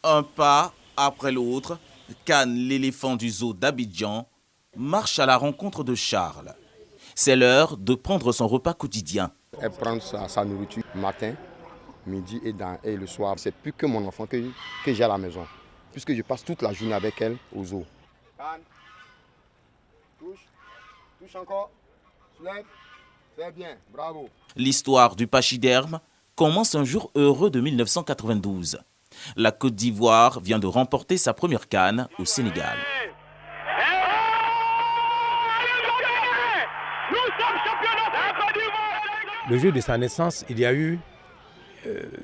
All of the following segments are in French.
Un pas après l'autre, Khan, l'éléphant du zoo d'Abidjan, marche à la rencontre de Charles. C'est l'heure de prendre son repas quotidien. Elle prend sa nourriture matin, midi et le soir. C'est plus que mon enfant que j'ai à la maison, puisque je passe toute la journée avec elle au zoo. Khan, touche encore, soulève, c'est bien, bravo. L'histoire du pachyderme commence un jour heureux de 1992. La Côte d'Ivoire vient de remporter sa première CAN au Sénégal. Le jour de sa naissance, il y a eu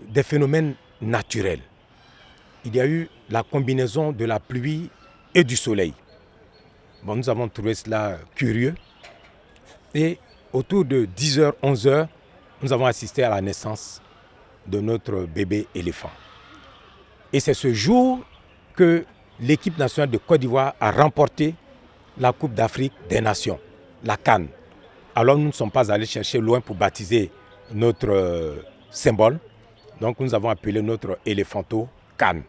des phénomènes naturels. Il y a eu la combinaison de la pluie et du soleil. Bon, nous avons trouvé cela curieux. Et autour de 10h, 11h, nous avons assisté à la naissance de notre bébé éléphant. Et c'est ce jour que l'équipe nationale de Côte d'Ivoire a remporté la Coupe d'Afrique des Nations, la CAN. Alors nous ne sommes pas allés chercher loin pour baptiser notre symbole. Donc nous avons appelé notre éléphanto CAN.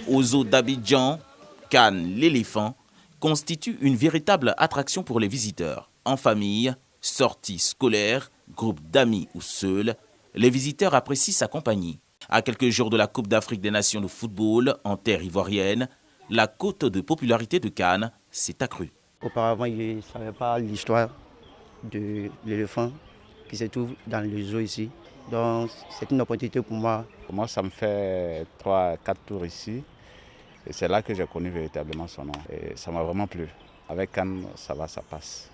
Au zoo d'Abidjan, Khan, l'éléphant, constitue une véritable attraction pour les visiteurs. En famille, sorties scolaires, groupes d'amis ou seuls, les visiteurs apprécient sa compagnie. À quelques jours de la Coupe d'Afrique des Nations de football en terre ivoirienne, la cote de popularité de Khan s'est accrue. Auparavant, je ne savais pas l'histoire de l'éléphant qui se trouve dans le zoo ici. Donc, c'est une opportunité pour moi. Moi, ça me fait 3-4 tours ici. Et c'est là que j'ai connu véritablement son nom. Et ça m'a vraiment plu. Avec Khan, ça va, ça passe.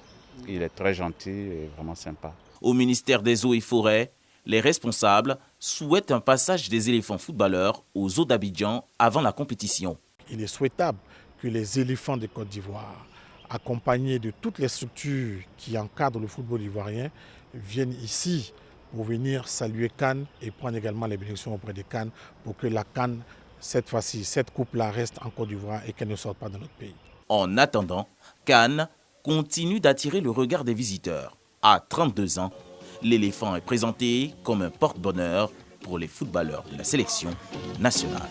Il est très gentil et vraiment sympa. Au ministère des Eaux et Forêts, les responsables souhaitent un passage des éléphants footballeurs au zoo d'Abidjan avant la compétition. Il est souhaitable que les éléphants de Côte d'Ivoire, accompagnés de toutes les structures qui encadrent le football ivoirien, viennent ici pour venir saluer Khan et prendre également les bénédictions auprès de Khan pour que la CAN, cette fois-ci, cette coupe-là reste en Côte d'Ivoire et qu'elle ne sorte pas de notre pays. En attendant, Khan continue d'attirer le regard des visiteurs. À 32 ans, l'éléphant est présenté comme un porte-bonheur pour les footballeurs de la sélection nationale.